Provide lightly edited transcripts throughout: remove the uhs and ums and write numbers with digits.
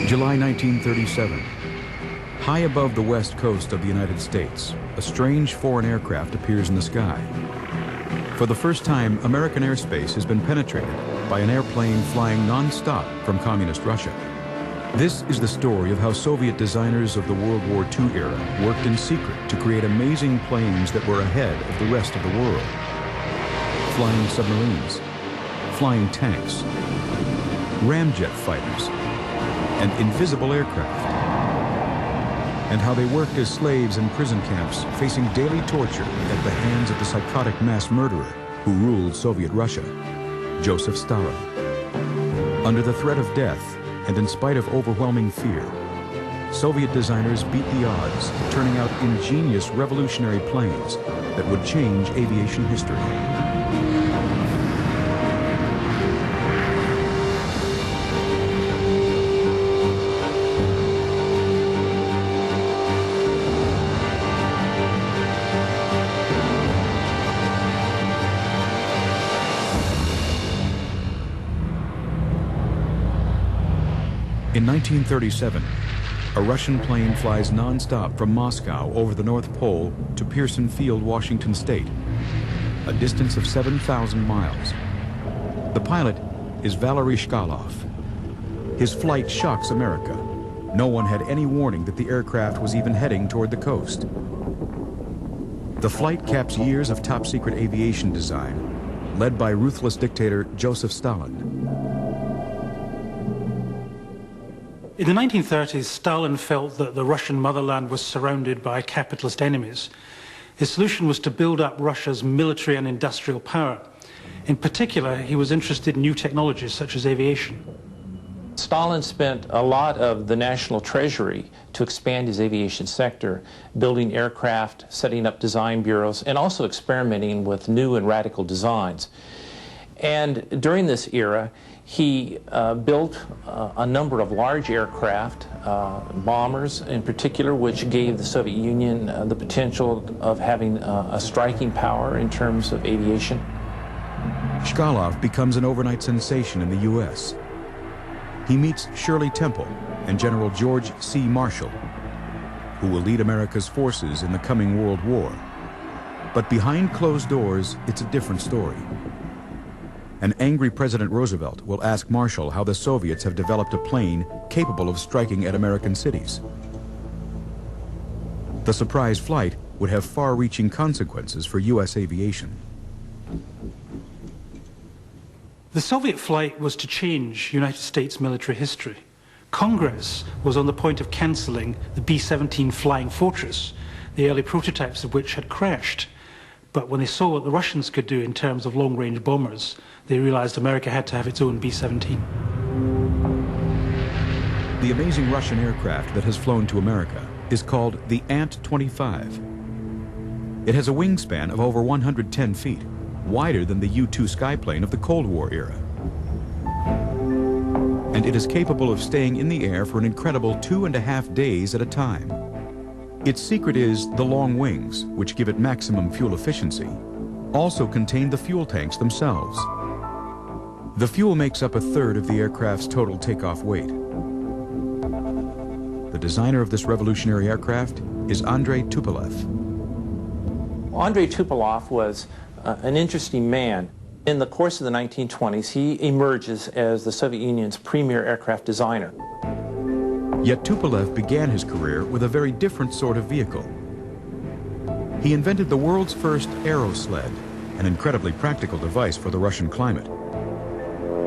July 1937. High above the west coast of the United States, a strange foreign aircraft appears in the sky. For the first time, American airspace has been penetrated by an airplane flying non-stop from communist Russia. This is the story of how Soviet designers of the World War II era worked in secret to create amazing planes that were ahead of the rest of the world. Flying submarines, flying tanks, ramjet fighters, and invisible aircraft. And how they worked as slaves in prison camps, facing daily torture at the hands of the psychotic mass murderer who ruled Soviet Russia, Joseph Stalin. Under the threat of death, and in spite of overwhelming fear, Soviet designers beat the odds, turning out ingenious revolutionary planes that would change aviation history. In 1937, a Russian plane flies non-stop from Moscow over the North Pole to Pearson Field, Washington State, a distance of 7,000 miles. The pilot is Valery Chkalov. His flight shocks America. No one had any warning that the aircraft was even heading toward the coast. The flight caps years of top-secret aviation design, led by ruthless dictator Joseph Stalin. In the 1930s, Stalin felt that the Russian motherland was surrounded by capitalist enemies. His solution was to build up Russia's military and industrial power. In particular, he was interested in new technologies such as aviation. Stalin spent a lot of the national treasury to expand his aviation sector, building aircraft, setting up design bureaus, and also experimenting with new and radical designs. And during this era, he built a number of large aircraft, bombers in particular, which gave the Soviet Union the potential of having a striking power in terms of aviation. Chkalov becomes an overnight sensation in the U.S. He meets Shirley Temple and General George C. Marshall, who will lead America's forces in the coming World War. But behind closed doors, it's a different story. An angry President Roosevelt will ask Marshall how the Soviets have developed a plane capable of striking at American cities. The surprise flight would have far-reaching consequences for U.S. aviation. The Soviet flight was to change United States military history. Congress was on the point of cancelling the B-17 Flying Fortress, the early prototypes of which had crashed. But when they saw what the Russians could do in terms of long-range bombers, they realized America had to have its own B-17. The amazing Russian aircraft that has flown to America is called the Ant-25. It has a wingspan of over 110 feet, wider than the U-2 skyplane of the Cold War era. And it is capable of staying in the air for an incredible 2.5 days at a time. Its secret is the long wings, which give it maximum fuel efficiency, also contain the fuel tanks themselves. The fuel makes up 1/3 of the aircraft's total takeoff weight. The designer of this revolutionary aircraft is Andrei Tupolev. Andrei Tupolev was an interesting man. In the course of the 1920s, he emerges as the Soviet Union's premier aircraft designer. Yet Tupolev began his career with a very different sort of vehicle. He invented the world's first aerosled, an incredibly practical device for the Russian climate.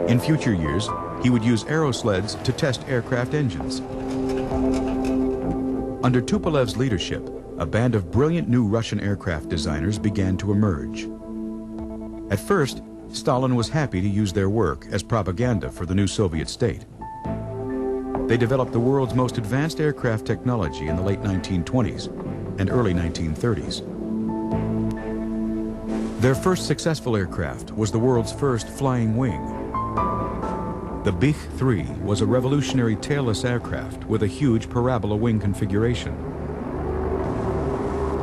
In future years, he would use aerosleds to test aircraft engines. Under Tupolev's leadership, a band of brilliant new Russian aircraft designers began to emerge. At first, Stalin was happy to use their work as propaganda for the new Soviet state. They developed the world's most advanced aircraft technology in the late 1920s and early 1930s. Their first successful aircraft was the world's first flying wing. The Bich-3 was a revolutionary tailless aircraft with a huge parabola wing configuration.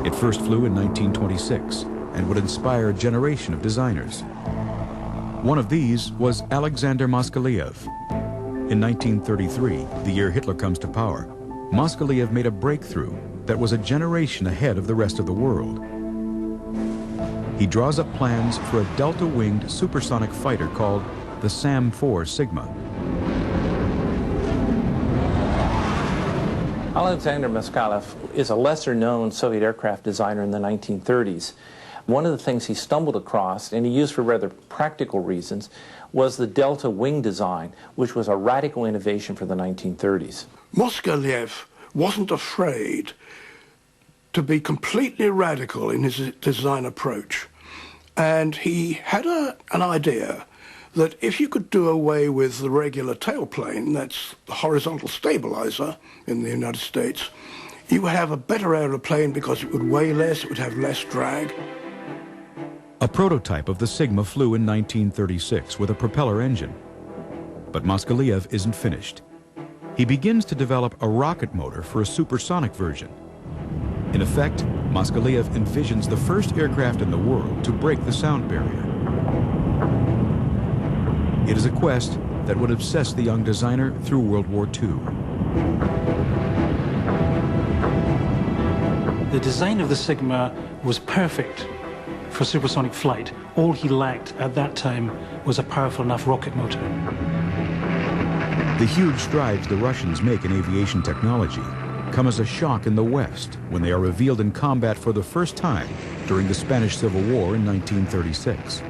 It first flew in 1926 and would inspire a generation of designers. One of these was Alexander Moskalev. In 1933, the year Hitler comes to power, Moskalev made a breakthrough that was a generation ahead of the rest of the world. He draws up plans for a delta-winged supersonic fighter called the SAM-4 Sigma. Alexander Moskalev is a lesser-known Soviet aircraft designer in the 1930s. One of the things he stumbled across, and he used for rather practical reasons, was the delta wing design, which was a radical innovation for the 1930s. Moskalev wasn't afraid to be completely radical in his design approach. And he had an idea that if you could do away with the regular tailplane, that's the horizontal stabilizer in the United States, you would have a better aeroplane because it would weigh less, it would have less drag. A prototype of the Sigma flew in 1936 with a propeller engine. But Moskalev isn't finished. He begins to develop a rocket motor for a supersonic version. In effect, Moskalev envisions the first aircraft in the world to break the sound barrier. It is a quest that would obsess the young designer through World War II. The design of the Sigma was perfect for supersonic flight. All he lacked at that time was a powerful enough rocket motor. The huge strides the Russians make in aviation technology come as a shock in the West when they are revealed in combat for the first time during the Spanish Civil War in 1936.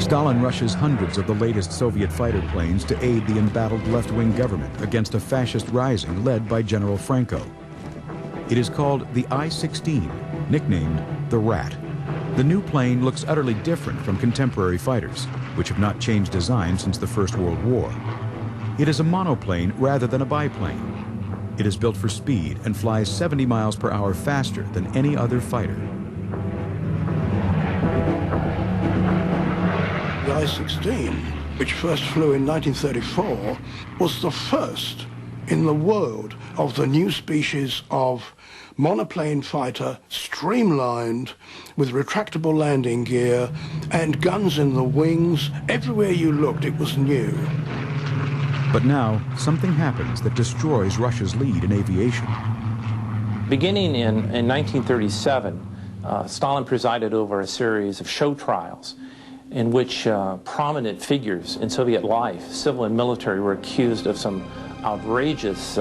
Stalin rushes hundreds of the latest Soviet fighter planes to aid the embattled left-wing government against a fascist rising led by General Franco. It is called the I-16, nicknamed the Rat. The new plane looks utterly different from contemporary fighters, which have not changed design since the First World War. It is a monoplane rather than a biplane. It is built for speed and flies 70 miles per hour faster than any other fighter. The I-16, which first flew in 1934, was the first in the world of the new species of monoplane fighter, streamlined with retractable landing gear and guns in the wings. Everywhere you looked, it was new. But now, something happens that destroys Russia's lead in aviation. Beginning in 1937, Stalin presided over a series of show trials in which prominent figures in Soviet life, civil and military, were accused of some outrageous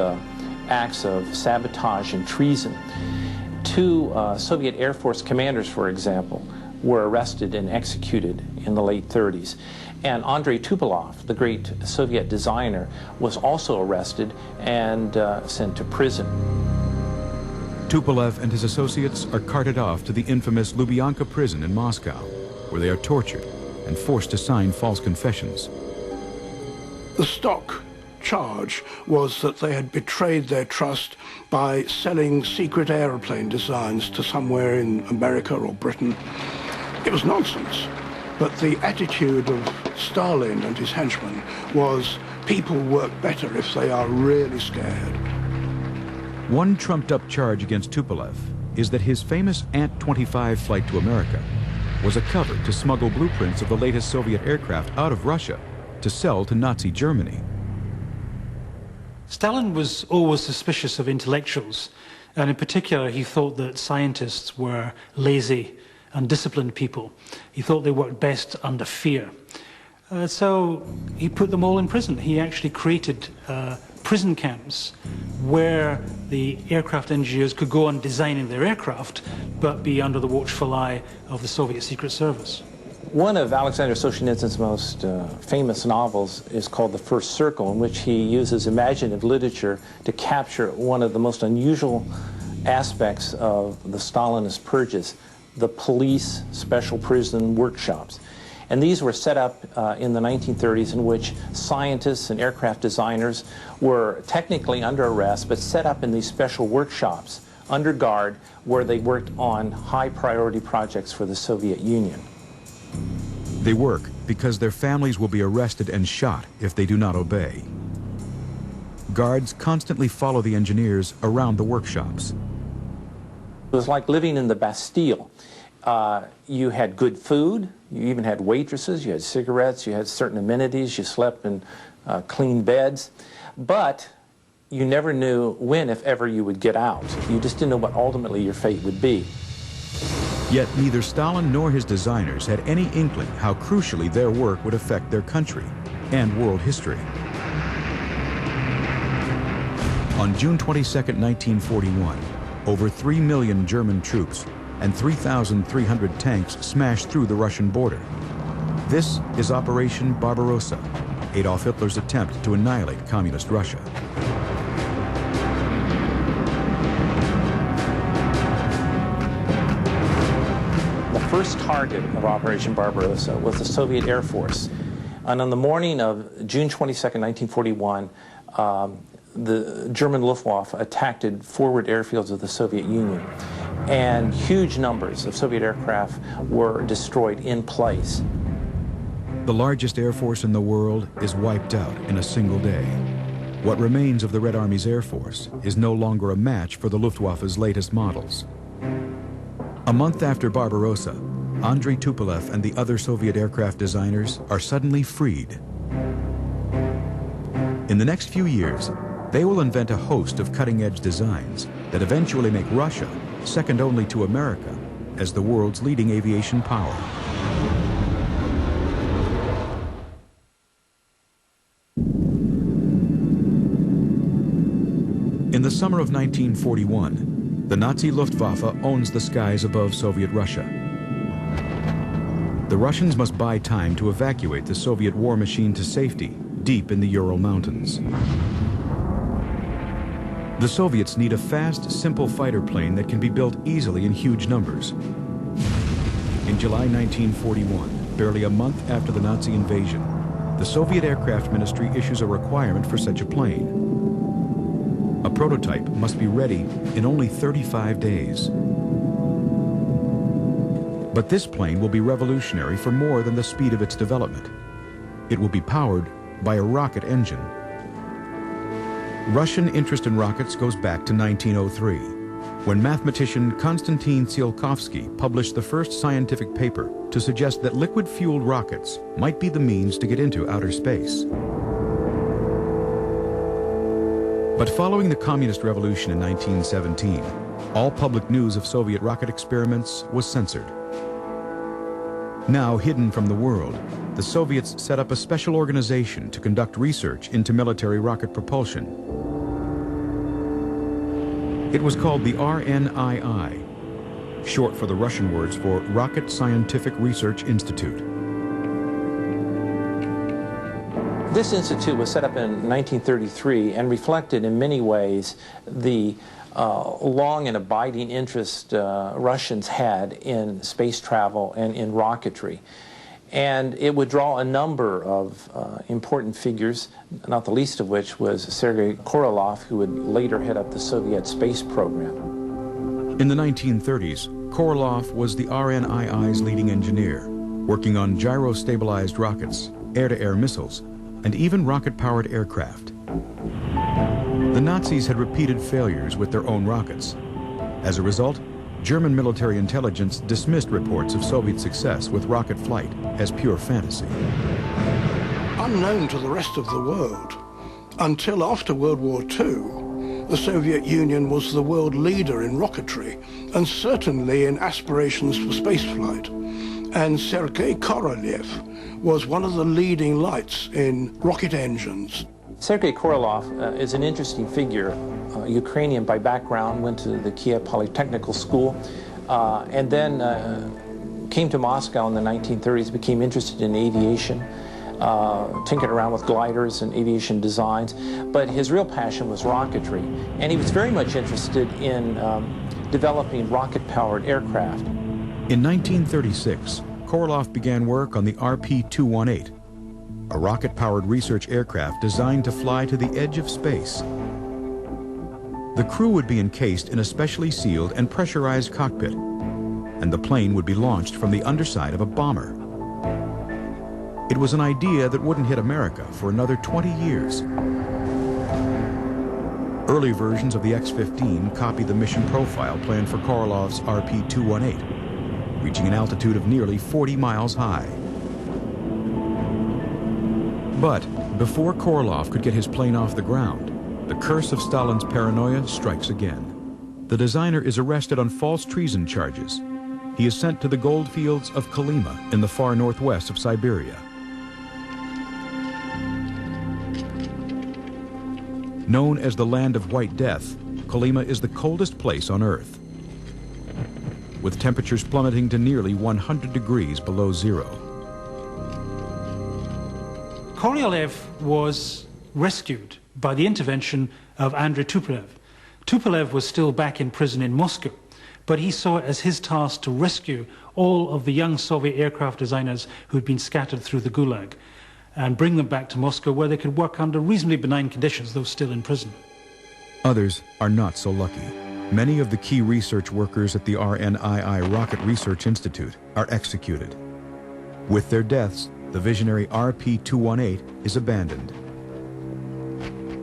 acts of sabotage and treason. Two Soviet Air Force commanders, for example, were arrested and executed in the late 30s. And Andrei Tupolev, the great Soviet designer, was also arrested and sent to prison. Tupolev and his associates are carted off to the infamous Lubyanka prison in Moscow, where they are tortured and forced to sign false confessions. The stock charge was that they had betrayed their trust by selling secret aeroplane designs to somewhere in America or Britain. It was nonsense, but the attitude of Stalin and his henchmen was people work better if they are really scared. One trumped-up charge against Tupolev is that his famous Ant-25 flight to America was a cover to smuggle blueprints of the latest Soviet aircraft out of Russia to sell to Nazi Germany. Stalin was always suspicious of intellectuals, and in particular he thought that scientists were lazy, undisciplined people. He thought they worked best under fear. So he put them all in prison. He actually created prison camps where the aircraft engineers could go on designing their aircraft, but be under the watchful eye of the Soviet Secret Service. One of Alexander Solzhenitsyn's most famous novels is called The First Circle, in which he uses imaginative literature to capture one of the most unusual aspects of the Stalinist purges, the police special prison workshops. And these were set up in the 1930s, in which scientists and aircraft designers were technically under arrest, but set up in these special workshops under guard, where they worked on high priority projects for the Soviet Union. They work because their families will be arrested and shot if they do not obey. Guards constantly follow the engineers around the workshops. It was like living in the Bastille. You had good food, you even had waitresses, you had cigarettes, you had certain amenities, you slept in clean beds, but you never knew when, if ever, you would get out. You just didn't know what ultimately your fate would be. Yet neither Stalin nor his designers had any inkling how crucially their work would affect their country and world history. On June 22, 1941, over 3 million German troops and 3,300 tanks smashed through the Russian border. This is Operation Barbarossa, Adolf Hitler's attempt to annihilate communist Russia. The first target of Operation Barbarossa was the Soviet Air Force. And on the morning of June 22, 1941, the German Luftwaffe attacked forward airfields of the Soviet Union, and huge numbers of Soviet aircraft were destroyed in place. The largest air force in the world is wiped out in a single day. What remains of the Red Army's Air Force is no longer a match for the Luftwaffe's latest models. A month after Barbarossa, Andrei Tupolev and the other Soviet aircraft designers are suddenly freed. In the next few years, they will invent a host of cutting-edge designs that eventually make Russia second only to America as the world's leading aviation power. In the summer of 1941, the Nazi Luftwaffe owns the skies above Soviet Russia. The Russians must buy time to evacuate the Soviet war machine to safety deep in the Ural Mountains. The Soviets need a fast, simple fighter plane that can be built easily in huge numbers. In July 1941, barely a month after the Nazi invasion, the Soviet Aircraft Ministry issues a requirement for such a plane. A prototype must be ready in only 35 days. But this plane will be revolutionary for more than the speed of its development. It will be powered by a rocket engine. Russian interest in rockets goes back to 1903, when mathematician Konstantin Tsiolkovsky published the first scientific paper to suggest that liquid-fueled rockets might be the means to get into outer space. But following the Communist Revolution in 1917, all public news of Soviet rocket experiments was censored. Now hidden from the world, the Soviets set up a special organization to conduct research into military rocket propulsion. It was called the RNII, short for the Russian words for Rocket Scientific Research Institute. This institute was set up in 1933 and reflected in many ways the long and abiding interest Russians had in space travel and in rocketry. And it would draw a number of important figures, not the least of which was Sergei Korolev, who would later head up the Soviet space program. In the 1930s, Korolev was the RNII's leading engineer, working on gyro-stabilized rockets, air-to-air missiles, and even rocket-powered aircraft. The Nazis had repeated failures with their own rockets. As a result, German military intelligence dismissed reports of Soviet success with rocket flight as pure fantasy. Unknown to the rest of the world, until after World War II, the Soviet Union was the world leader in rocketry and certainly in aspirations for spaceflight. And Sergei Korolev was one of the leading lights in rocket engines. Sergei Korolev is an interesting figure. Ukrainian by background, went to the Kiev Polytechnical School, and then came to Moscow in the 1930s, became interested in aviation, tinkered around with gliders and aviation designs, but his real passion was rocketry, and he was very much interested in developing rocket-powered aircraft. In 1936, Korolev began work on the RP-218, a rocket-powered research aircraft designed to fly to the edge of space. The crew would be encased in a specially sealed and pressurized cockpit, and the plane would be launched from the underside of a bomber. It was an idea that wouldn't hit America for another 20 years. Early versions of the X-15 copied the mission profile planned for Korolev's RP-218. reaching an altitude of nearly 40 miles high. But before Korolev could get his plane off the ground, the curse of Stalin's paranoia strikes again. The designer is arrested on false treason charges. He is sent to the gold fields of Kolyma in the far northwest of Siberia. Known as the Land of White Death, Kolyma is the coldest place on Earth, with temperatures plummeting to nearly 100 degrees below zero. Korolev was rescued by the intervention of Andrei Tupolev. Tupolev was still back in prison in Moscow, but he saw it as his task to rescue all of the young Soviet aircraft designers who had been scattered through the Gulag and bring them back to Moscow where they could work under reasonably benign conditions, though still in prison. Others are not so lucky. Many of the key research workers at the RNII Rocket Research Institute are executed. With their deaths, the visionary RP-218 is abandoned.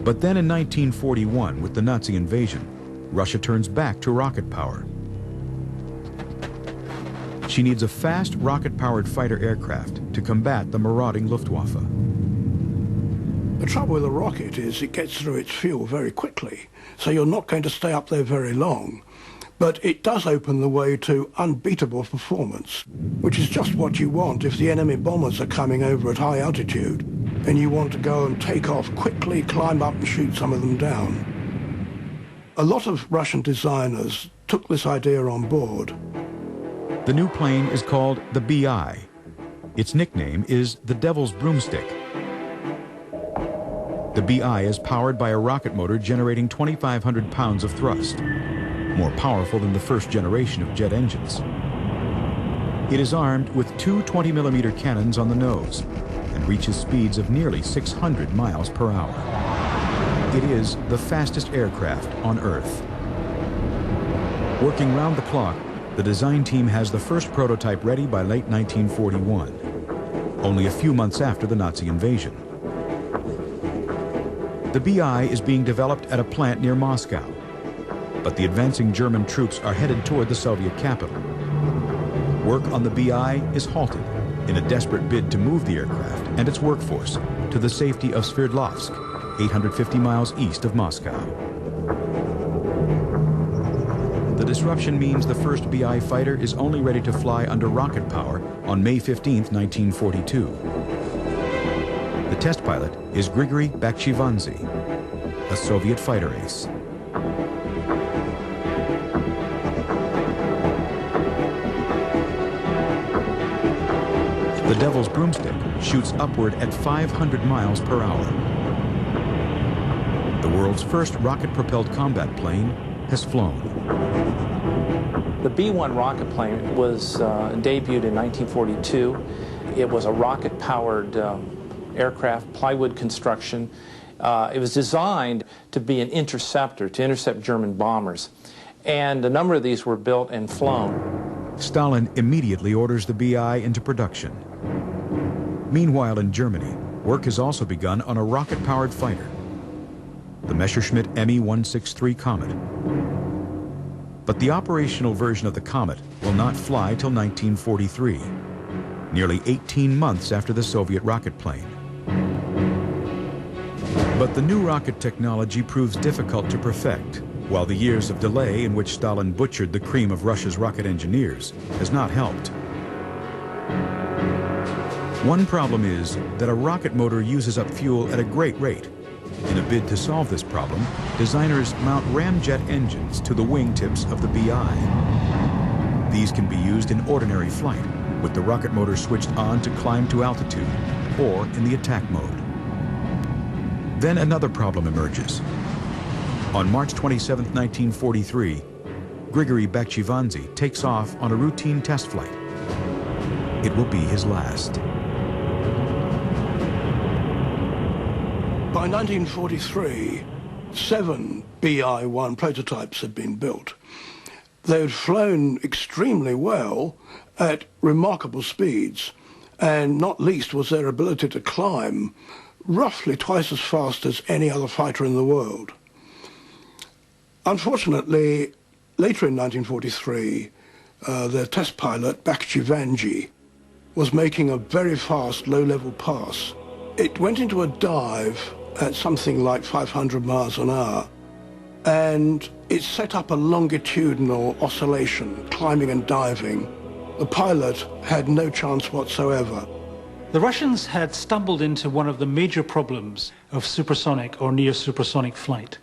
But then in 1941, with the Nazi invasion, Russia turns back to rocket power. She needs a fast rocket-powered fighter aircraft to combat the marauding Luftwaffe. The trouble with a rocket is it gets through its fuel very quickly, so you're not going to stay up there very long. But it does open the way to unbeatable performance, which is just what you want if the enemy bombers are coming over at high altitude and you want to go and take off quickly, climb up and shoot some of them down. A lot of Russian designers took this idea on board. The new plane is called the BI. Its nickname is the Devil's Broomstick. The BI is powered by a rocket motor generating 2,500 pounds of thrust, more powerful than the first generation of jet engines. It is armed with two 20mm cannons on the nose and reaches speeds of nearly 600 miles per hour. It is the fastest aircraft on Earth. Working round the clock, the design team has the first prototype ready by late 1941, only a few months after the Nazi invasion. The BI is being developed at a plant near Moscow, but the advancing German troops are headed toward the Soviet capital. Work on the BI is halted in a desperate bid to move the aircraft and its workforce to the safety of Sverdlovsk, 850 miles east of Moscow. The disruption means the first BI fighter is only ready to fly under rocket power on May 15, 1942. The test pilot is Grigory Bakhchivandzhi, a Soviet fighter ace. The Devil's Broomstick shoots upward at 500 miles per hour. The world's first rocket-propelled combat plane has flown. The B-1 rocket plane was debuted in 1942. It was a rocket-powered aircraft, plywood construction. It was designed to be an interceptor, to intercept German bombers. And a number of these were built and flown. Stalin immediately orders the BI into production. Meanwhile, in Germany, work has also begun on a rocket-powered fighter, the Messerschmitt Me-163 Comet. But the operational version of the Comet will not fly till 1943, nearly 18 months after the Soviet rocket plane. But the new rocket technology proves difficult to perfect, while the years of delay in which Stalin butchered the cream of Russia's rocket engineers has not helped. One problem is that a rocket motor uses up fuel at a great rate. In a bid to solve this problem, designers mount ramjet engines to the wingtips of the BI. These can be used in ordinary flight, with the rocket motor switched on to climb to altitude, or in the attack mode. Then another problem emerges. On March 27, 1943, Grigory Bakhchivandzhi takes off on a routine test flight. It will be his last. By 1943, 7 BI-1 prototypes had been built. They had flown extremely well at remarkable speeds, and not least was their ability to climb roughly twice as fast as any other fighter in the world. Unfortunately, later in 1943, their test pilot, Bakhchivanji, was making a very fast low-level pass. It went into a dive at something like 500 miles an hour, and it set up a longitudinal oscillation, climbing and diving. The pilot had no chance whatsoever. The Russians had stumbled into one of the major problems of supersonic or near-supersonic flight.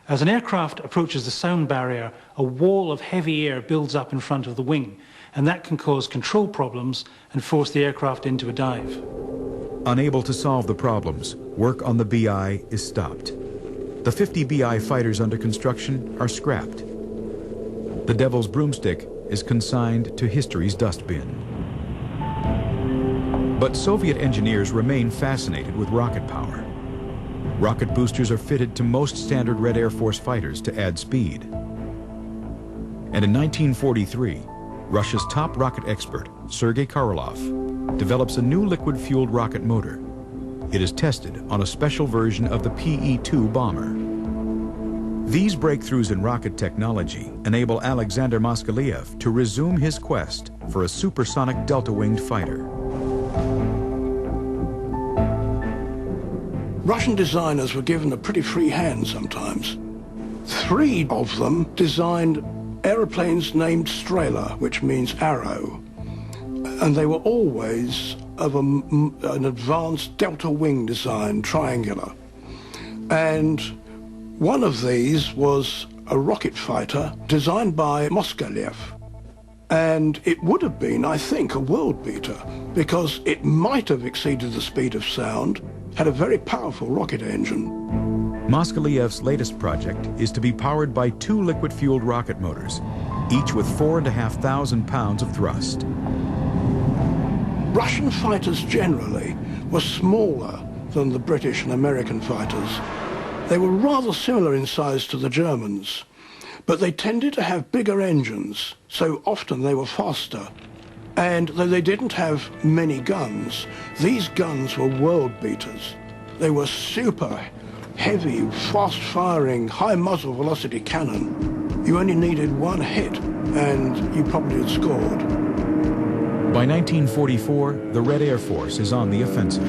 As an aircraft approaches the sound barrier, a wall of heavy air builds up in front of the wing, and that can cause control problems and force the aircraft into a dive. Unable to solve the problems, work on the BI is stopped. The 50 BI fighters under construction are scrapped. The Devil's Broomstick is consigned to history's dustbin. But Soviet engineers remain fascinated with rocket power. Rocket boosters are fitted to most standard Red Air Force fighters to add speed. And in 1943, Russia's top rocket expert, Sergei Korolev, develops a new liquid-fueled rocket motor. It is tested on a special version of the PE-2 bomber. These breakthroughs in rocket technology enable Alexander Moskalev to resume his quest for a supersonic delta-winged fighter. Russian designers were given a pretty free hand sometimes. 3 of them designed aeroplanes named Strela, which means arrow, and they were always of an advanced delta wing design, triangular. And one of these was a rocket fighter designed by Moskalev. And it would have been, I think, a world beater, because it might have exceeded the speed of sound, had a very powerful rocket engine. Moskalev's latest project is to be powered by 2 liquid-fueled rocket motors, each with 4,500 pounds of thrust. Russian fighters generally were smaller than the British and American fighters. They were rather similar in size to the Germans, but they tended to have bigger engines, so often they were faster. And though they didn't have many guns, these guns were world beaters. They were super heavy, fast-firing, high-muzzle velocity cannon. You only needed one hit, and you probably had scored. By 1944, the Red Air Force is on the offensive,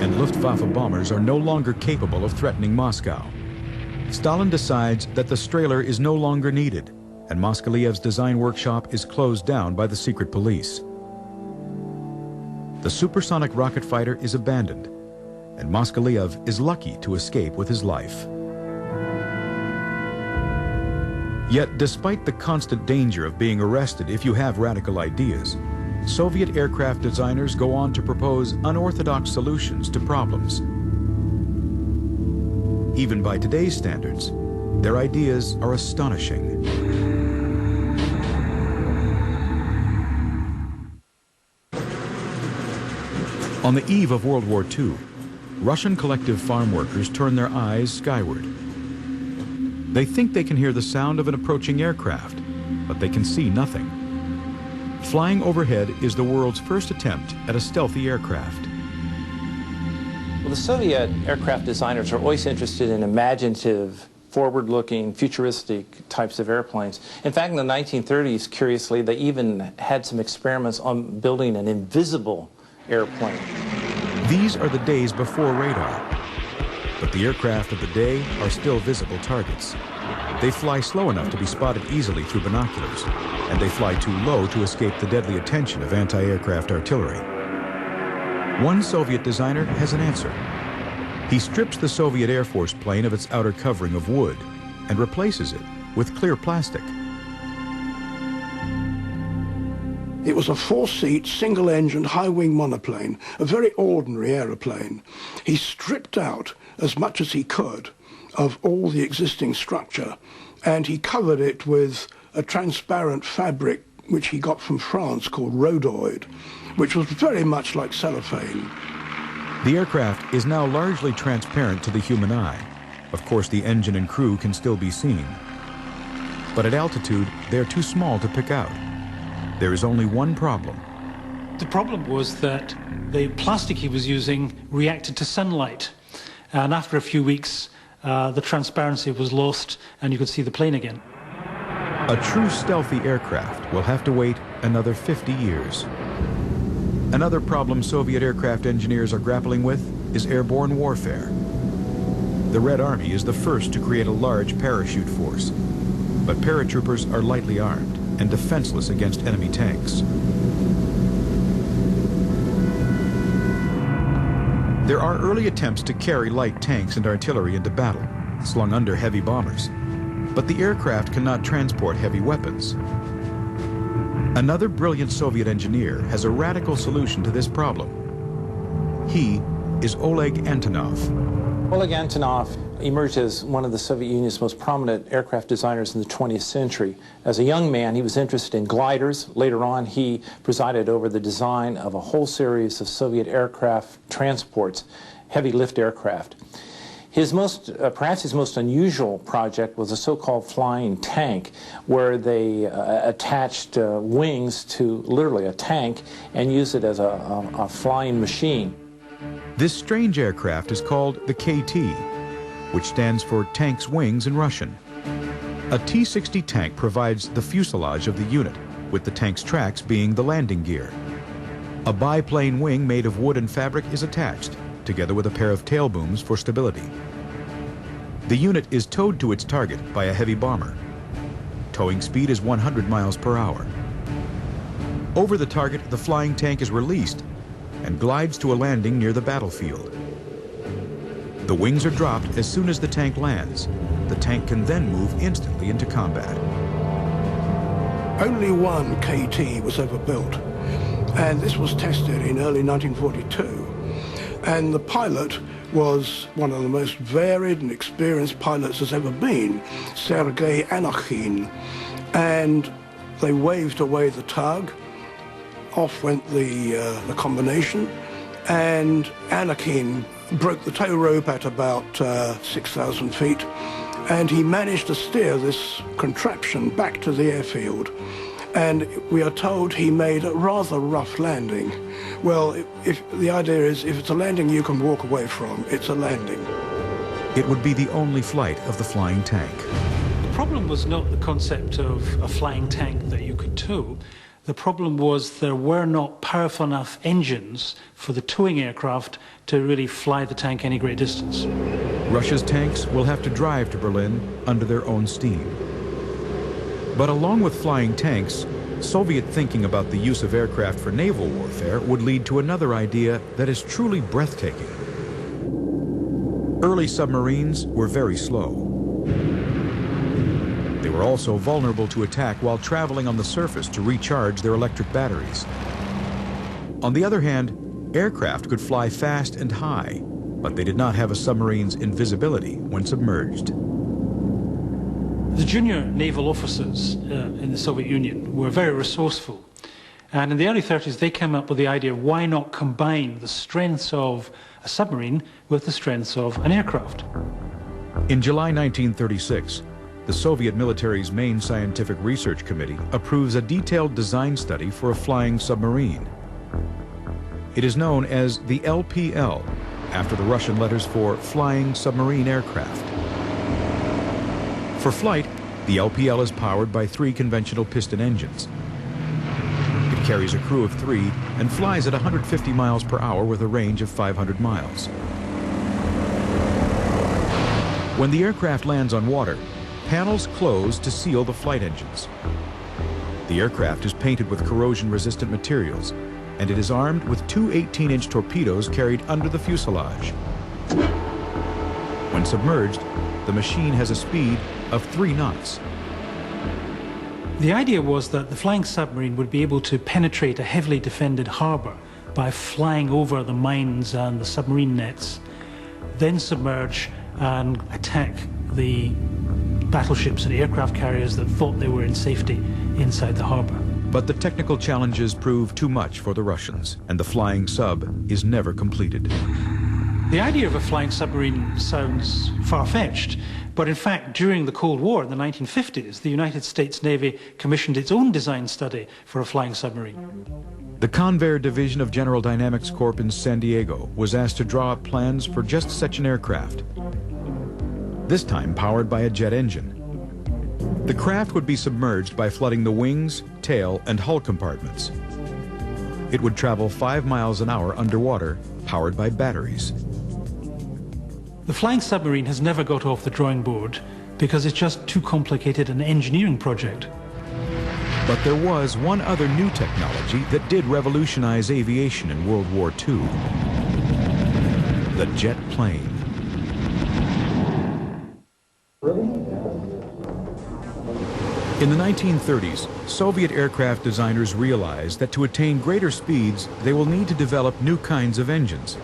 and Luftwaffe bombers are no longer capable of threatening Moscow. Stalin decides that the Strela is no longer needed, and Moskalev's design workshop is closed down by the secret police. The supersonic rocket fighter is abandoned, and Moskalev is lucky to escape with his life. Yet, despite the constant danger of being arrested if you have radical ideas, Soviet aircraft designers go on to propose unorthodox solutions to problems. Even by today's standards, their ideas are astonishing. On the eve of World War II, Russian collective farm workers turn their eyes skyward. They think they can hear the sound of an approaching aircraft, but they can see nothing. Flying overhead is the world's first attempt at a stealthy aircraft. Well, the Soviet aircraft designers are always interested in imaginative, forward-looking, futuristic types of airplanes. In fact, in the 1930s, curiously, they even had some experiments on building an invisible airplane. These are the days before radar, but the aircraft of the day are still visible targets. They fly slow enough to be spotted easily through binoculars, and they fly too low to escape the deadly attention of anti-aircraft artillery. One Soviet designer has an answer. He strips the Soviet Air Force plane of its outer covering of wood and replaces it with clear plastic. It was a 4-seat, single-engined, high-wing monoplane, a very ordinary aeroplane. He stripped out as much as he could of all the existing structure, and he covered it with a transparent fabric which he got from France called rhodoid, which was very much like cellophane. The aircraft is now largely transparent to the human eye. Of course, the engine and crew can still be seen. But at altitude, they're too small to pick out. There is only one problem. The problem was that the plastic he was using reacted to sunlight. And after a few weeks, the transparency was lost and you could see the plane again. A true stealthy aircraft will have to wait another 50 years. Another problem Soviet aircraft engineers are grappling with is airborne warfare. The Red Army is the first to create a large parachute force, but paratroopers are lightly armed and defenseless against enemy tanks. There are early attempts to carry light tanks and artillery into battle, slung under heavy bombers, but the aircraft cannot transport heavy weapons. Another brilliant Soviet engineer has a radical solution to this problem. He is Oleg Antonov. Oleg Antonov emerged as one of the Soviet Union's most prominent aircraft designers in the 20th century. As a young man, he was interested in gliders. Later on, he presided over the design of a whole series of Soviet aircraft transports, heavy lift aircraft. Perhaps his most unusual project was a so-called flying tank, where they attached wings to literally a tank and used it as a flying machine. This strange aircraft is called the KT, which stands for Tank's Wings in Russian. A T-60 tank provides the fuselage of the unit, with the tank's tracks being the landing gear. A biplane wing made of wood and fabric is attached, together with a pair of tail booms for stability. The unit is towed to its target by a heavy bomber. Towing speed is 100 miles per hour. Over the target, the flying tank is released and glides to a landing near the battlefield. The wings are dropped as soon as the tank lands. The tank can then move instantly into combat. Only one KT was ever built, and this was tested in early 1942. And the pilot was one of the most varied and experienced pilots there's ever been, Sergei Anokhin. And they waved away the tug. Off went the combination, and Anokhin broke the tow rope at about 6,000 feet, and he managed to steer this contraption back to the airfield. And we are told he made a rather rough landing. Well, if the idea is, if it's a landing you can walk away from, it's a landing. It would be the only flight of the flying tank. The problem was not the concept of a flying tank that you could tow. The problem was there were not powerful enough engines for the towing aircraft to really fly the tank any great distance. Russia's tanks will have to drive to Berlin under their own steam. But along with flying tanks, Soviet thinking about the use of aircraft for naval warfare would lead to another idea that is truly breathtaking. Early submarines were very slow. They were also vulnerable to attack while traveling on the surface to recharge their electric batteries. On the other hand, aircraft could fly fast and high, but they did not have a submarine's invisibility when submerged. The junior naval officers in the Soviet Union were very resourceful. And in the early 30s, they came up with the idea, why not combine the strengths of a submarine with the strengths of an aircraft? In July 1936, the Soviet military's main scientific research committee approves a detailed design study for a flying submarine. It is known as the LPL, after the Russian letters for Flying Submarine Aircraft. For flight, the LPL is powered by 3 conventional piston engines. It carries a crew of 3 and flies at 150 miles per hour with a range of 500 miles. When the aircraft lands on water, panels close to seal the flight engines. The aircraft is painted with corrosion-resistant materials, and it is armed with 2 18-inch torpedoes carried under the fuselage. When submerged, the machine has a speed of 3 knots. The idea was that the flying submarine would be able to penetrate a heavily defended harbor by flying over the mines and the submarine nets, then submerge and attack the battleships and aircraft carriers that thought they were in safety inside the harbor. But the technical challenges prove too much for the Russians, and the flying sub is never completed. The idea of a flying submarine sounds far-fetched, but in fact, during the Cold War in the 1950s, the United States Navy commissioned its own design study for a flying submarine. The Convair Division of General Dynamics Corp in San Diego was asked to draw up plans for just such an aircraft, this time powered by a jet engine. The craft would be submerged by flooding the wings, tail, and hull compartments. It would travel 5 miles an hour underwater, powered by batteries. The flying submarine has never got off the drawing board because it's just too complicated an engineering project. But there was one other new technology that did revolutionize aviation in World War II. The jet plane. In the 1930s, Soviet aircraft designers realized that to attain greater speeds, they will need to develop new kinds of engines.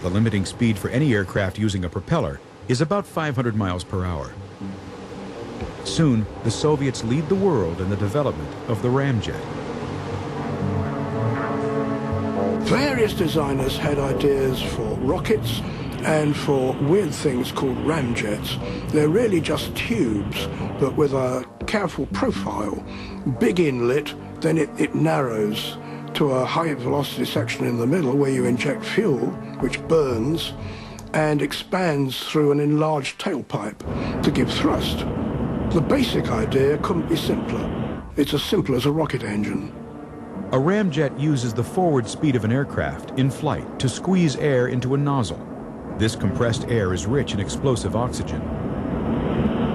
The limiting speed for any aircraft using a propeller is about 500 miles per hour. Soon, the Soviets lead the world in the development of the ramjet. Various designers had ideas for rockets and for weird things called ramjets. They're really just tubes, but with a careful profile. Big inlet, then it narrows to a high velocity section in the middle where you inject fuel, which burns, and expands through an enlarged tailpipe to give thrust. The basic idea couldn't be simpler. It's as simple as a rocket engine. A ramjet uses the forward speed of an aircraft in flight to squeeze air into a nozzle. This compressed air is rich in explosive oxygen.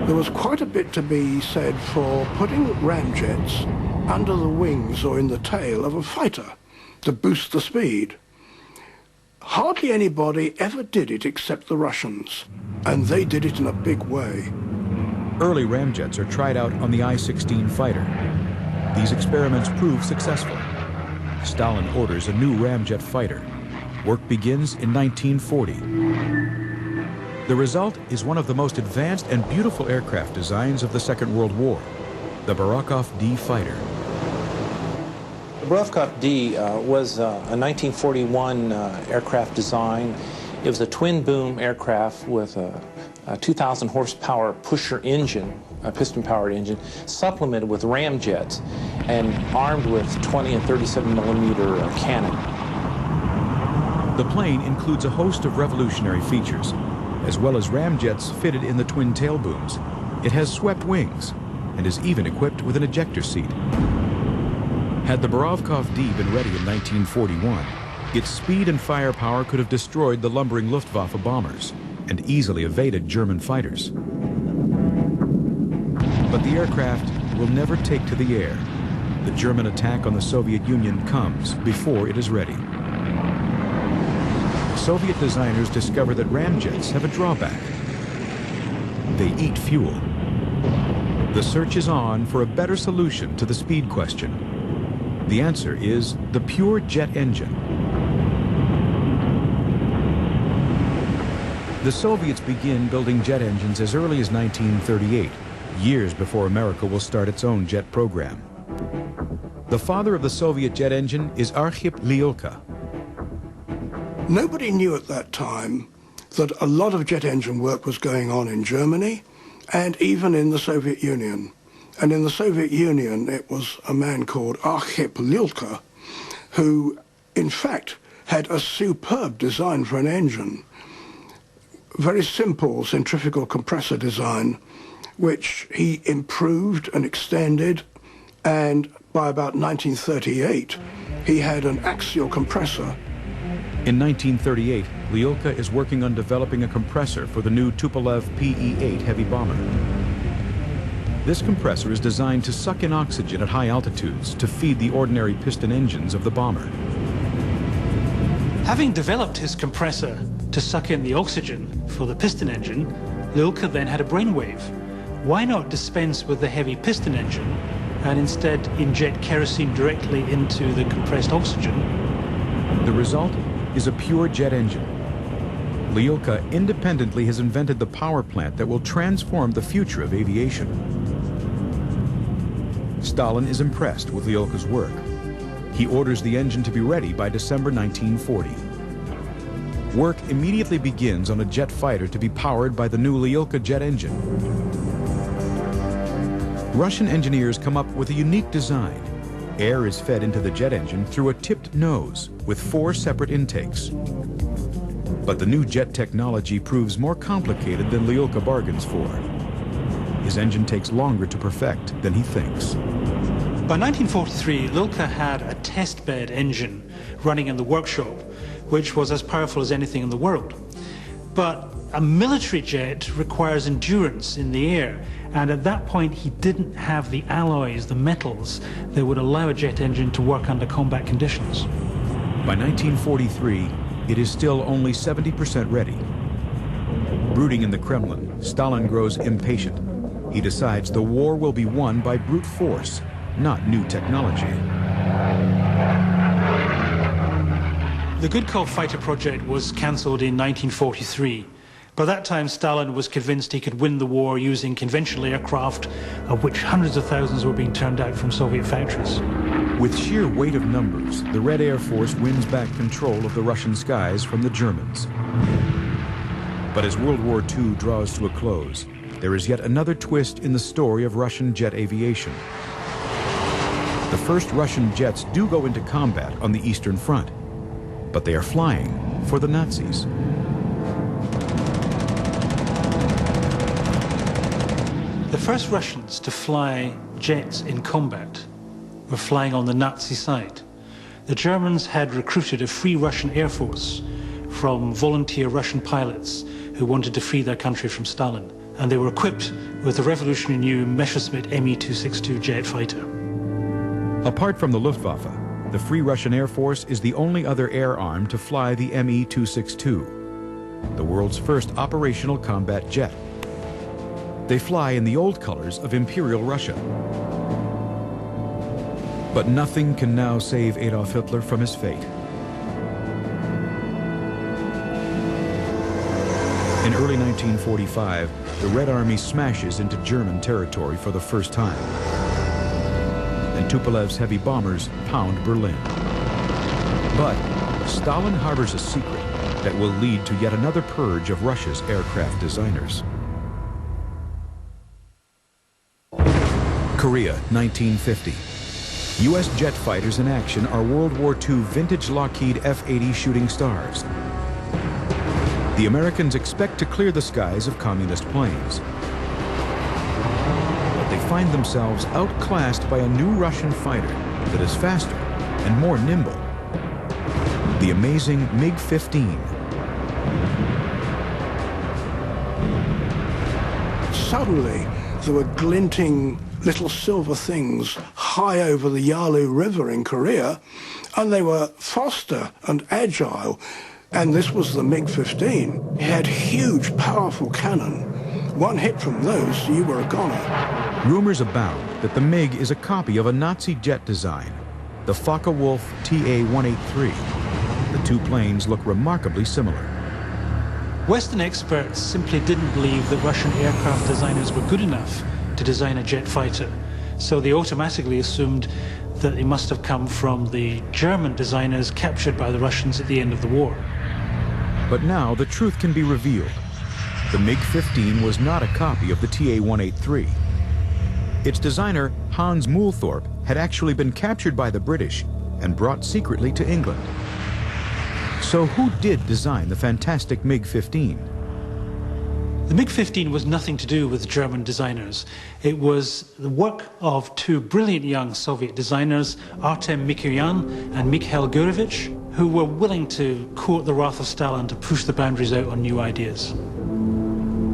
There was quite a bit to be said for putting ramjets under the wings or in the tail of a fighter to boost the speed. Hardly anybody ever did it except the Russians, and they did it in a big way. Early ramjets are tried out on the I-16 fighter. These experiments prove successful. Stalin orders a new ramjet fighter. Work begins in 1940. The result is one of the most advanced and beautiful aircraft designs of the Second World War, the Barakov-D fighter. The Barakov-D was a 1941 aircraft design. It was a twin-boom aircraft with a 2,000 horsepower pusher engine, a piston-powered engine, supplemented with ramjets and armed with 20 and 37 millimeter cannon. The plane includes a host of revolutionary features. As well as ramjets fitted in the twin tail booms, it has swept wings and is even equipped with an ejector seat. Had the Barakov-D been ready in 1941, its speed and firepower could have destroyed the lumbering Luftwaffe bombers and easily evaded German fighters. But the aircraft will never take to the air. The German attack on the Soviet Union comes before it is ready. Soviet designers discover that ramjets have a drawback. They eat fuel. The search is on for a better solution to the speed question. The answer is the pure jet engine. The Soviets begin building jet engines as early as 1938, years before America will start its own jet program. The father of the Soviet jet engine is Arkhip Lyulka. Nobody knew at that time that a lot of jet engine work was going on in Germany and even in the Soviet Union. And in the Soviet Union, it was a man called Arkhip Lyulka who, in fact, had a superb design for an engine. Very simple centrifugal compressor design, which he improved and extended, and by about 1938, he had an axial compressor. In 1938, Lyulka is working on developing a compressor for the new Tupolev PE-8 heavy bomber. This compressor is designed to suck in oxygen at high altitudes to feed the ordinary piston engines of the bomber. Having developed his compressor to suck in the oxygen for the piston engine, Lyulka then had a brainwave. Why not dispense with the heavy piston engine and instead inject kerosene directly into the compressed oxygen? The result is a pure jet engine. Lyulka independently has invented the power plant that will transform the future of aviation. Stalin is impressed with Lyulka's work. He orders the engine to be ready by December 1940. Work immediately begins on a jet fighter to be powered by the new Lyulka jet engine. Russian engineers come up with a unique design. Air is fed into the jet engine through a tipped nose with 4 separate intakes. But the new jet technology proves more complicated than Lyulka bargains for. his engine takes longer to perfect than he thinks. By 1943, Lilka had a test bed engine running in the workshop, which was as powerful as anything in the world. But a military jet requires endurance in the air, and at that point he didn't have the alloys, the metals, that would allow a jet engine to work under combat conditions. By 1943, it is still only 70% ready. Brooding in the Kremlin, Stalin grows impatient. He decides the war will be won by brute force, not new technology. The Gudkov fighter project was cancelled in 1943. By that time, Stalin was convinced he could win the war using conventional aircraft, of which hundreds of thousands were being turned out from Soviet factories. With sheer weight of numbers, the Red Air Force wins back control of the Russian skies from the Germans. But as World War II draws to a close, there is yet another twist in the story of Russian jet aviation. The first Russian jets do go into combat on the Eastern Front, but they are flying for the Nazis. The first Russians to fly jets in combat were flying on the Nazi side. The Germans had recruited a free Russian Air Force from volunteer Russian pilots who wanted to free their country from Stalin, and they were equipped with the revolutionary new Messerschmitt Me-262 jet fighter. Apart from the Luftwaffe, the Free Russian Air Force is the only other air arm to fly the Me-262, the world's first operational combat jet. They fly in the old colors of Imperial Russia. But nothing can now save Adolf Hitler from his fate. In early 1945, the Red Army smashes into German territory for the first time, and Tupolev's heavy bombers pound Berlin. But Stalin harbors a secret that will lead to yet another purge of Russia's aircraft designers. Korea, 1950. U.S. jet fighters in action are World War II vintage Lockheed F-80 Shooting Stars. The Americans expect to clear the skies of communist planes. But they find themselves outclassed by a new Russian fighter that is faster and more nimble. The amazing MiG-15. Suddenly, there were glinting little silver things high over the Yalu River in Korea, and they were faster and agile. And this was the MiG-15. It had huge, powerful cannon. One hit from those, you were a goner. Rumors abound that the MiG is a copy of a Nazi jet design, the Focke-Wulf TA-183. The two planes look remarkably similar. Western experts simply didn't believe that Russian aircraft designers were good enough to design a jet fighter, so they automatically assumed that it must have come from the German designers captured by the Russians at the end of the war. But now the truth can be revealed. The MiG-15 was not a copy of the TA-183. Its designer, Hans Mühlthorpe, had actually been captured by the British and brought secretly to England. So who did design the fantastic MiG-15? The MiG-15 was nothing to do with German designers. It was the work of two brilliant young Soviet designers, Artem Mikoyan and Mikhail Gurevich, who were willing to court the wrath of Stalin to push the boundaries out on new ideas.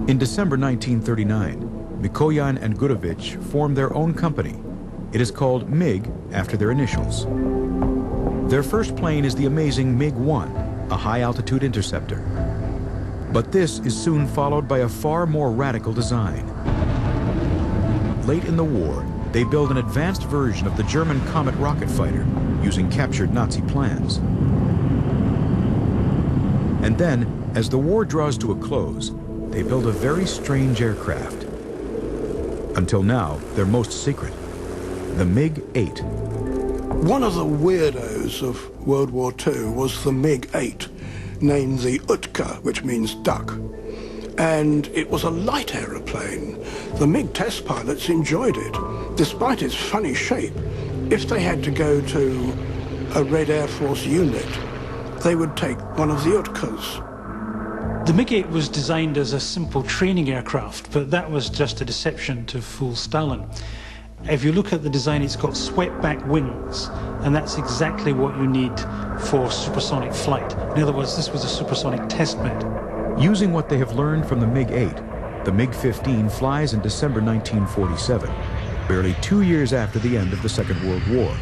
In December 1939, Mikoyan and Gurevich formed their own company. It is called MiG after their initials. Their first plane is the amazing MiG-1, a high-altitude interceptor. But this is soon followed by a far more radical design. Late in the war, they build an advanced version of the German Comet rocket fighter using captured Nazi plans. And then, as the war draws to a close, they build a very strange aircraft. Until now, their most secret, the MiG-8. One of the weirdos of World War II was the MiG-8, named the Utka, which means duck. And it was a light aeroplane. The MiG test pilots enjoyed it, despite its funny shape. If they had to go to a Red Air Force unit, they would take one of the Utkas. The MiG-8 was designed as a simple training aircraft, but that was just a deception to fool Stalin. If you look at the design, it's got swept-back wings, and that's exactly what you need for supersonic flight. In other words, this was a supersonic test bed. Using what they have learned from the MiG-8, the MiG-15 flies in December 1947, barely 2 years after the end of the Second World War.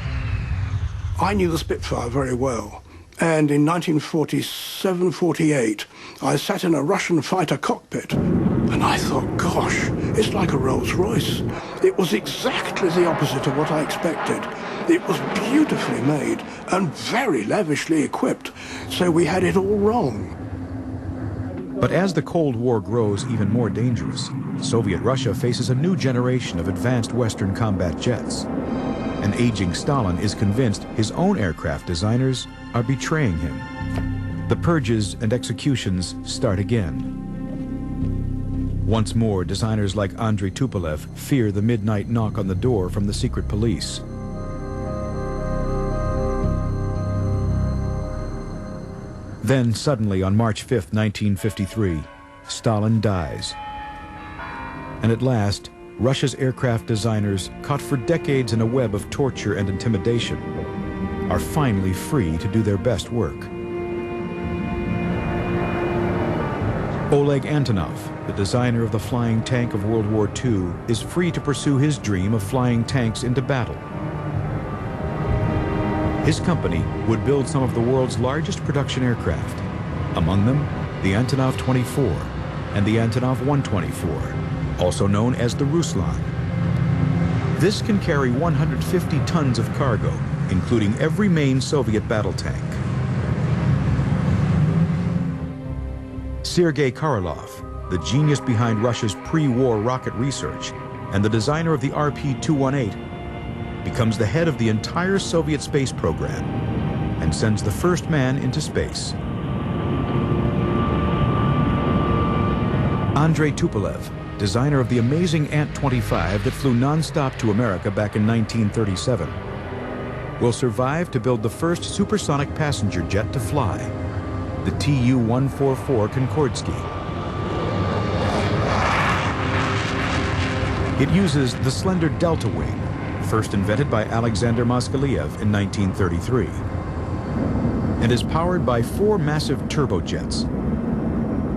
I knew the Spitfire very well. And in 1947-48, I sat in a Russian fighter cockpit, and I thought, gosh, it's like a Rolls-Royce. It was exactly the opposite of what I expected. It was beautifully made and very lavishly equipped, so we had it all wrong. But as the Cold War grows even more dangerous, Soviet Russia faces a new generation of advanced Western combat jets. An aging Stalin is convinced his own aircraft designers are betraying him. The purges and executions start again. Once more, designers like Andrei Tupolev fear the midnight knock on the door from the secret police. Then suddenly, on March 5th, 1953, Stalin dies. And at last, Russia's aircraft designers, caught for decades in a web of torture and intimidation, are finally free to do their best work. Oleg Antonov, the designer of the flying tank of World War II, is free to pursue his dream of flying tanks into battle. His company would build some of the world's largest production aircraft, among them the Antonov 24 and the Antonov 124, also known as the Ruslan. This can carry 150 tons of cargo, including every main Soviet battle tank. Sergei Korolev, the genius behind Russia's pre-war rocket research and the designer of the RP-218, becomes the head of the entire Soviet space program and sends the first man into space. Andrei Tupolev, designer of the amazing Ant-25 that flew non-stop to America back in 1937, will survive to build the first supersonic passenger jet to fly, the Tu-144 Konkordsky. It uses the slender delta wing, first invented by Alexander Moskalev in 1933, and is powered by 4 massive turbojets,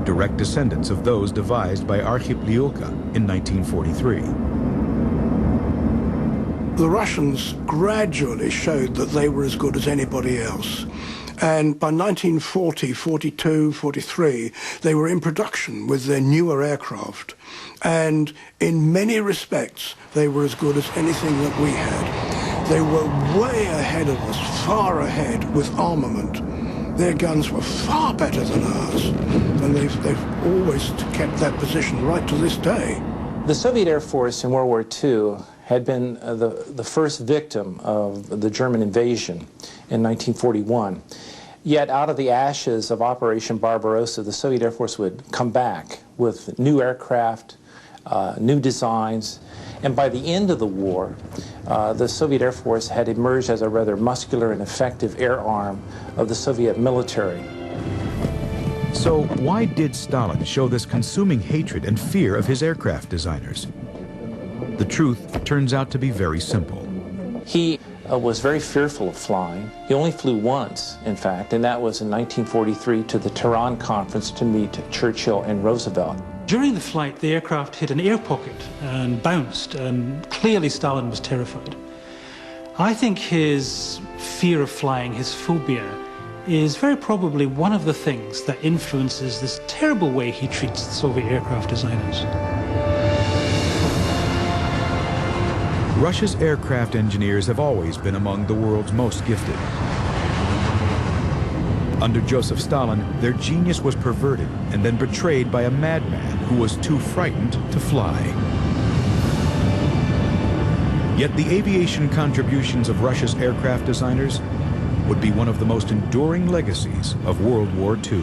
direct descendants of those devised by Arkhip Lyulka in 1943. The Russians gradually showed that they were as good as anybody else. And by 1940, 42, 43, they were in production with their newer aircraft. And in many respects, they were as good as anything that we had. They were way ahead of us, far ahead with armament. Their guns were far better than ours, and they've always kept that position right to this day. The Soviet Air Force in World War II had been the first victim of the German invasion in 1941. Yet out of the ashes of Operation Barbarossa, the Soviet Air Force would come back with new aircraft, new designs, and by the end of the war, the Soviet Air Force had emerged as a rather muscular and effective air arm of the Soviet military. So why did Stalin show this consuming hatred and fear of his aircraft designers? The truth turns out to be very simple. He was very fearful of flying. He only flew once, in fact, and that was in 1943 to the Tehran conference to meet Churchill and Roosevelt. During the flight, the aircraft hit an air pocket and bounced, and clearly Stalin was terrified. I think his fear of flying, his phobia, is very probably one of the things that influences this terrible way he treats the Soviet aircraft designers. Russia's aircraft engineers have always been among the world's most gifted. Under Joseph Stalin, their genius was perverted and then betrayed by a madman who was too frightened to fly. Yet the aviation contributions of Russia's aircraft designers would be one of the most enduring legacies of World War II.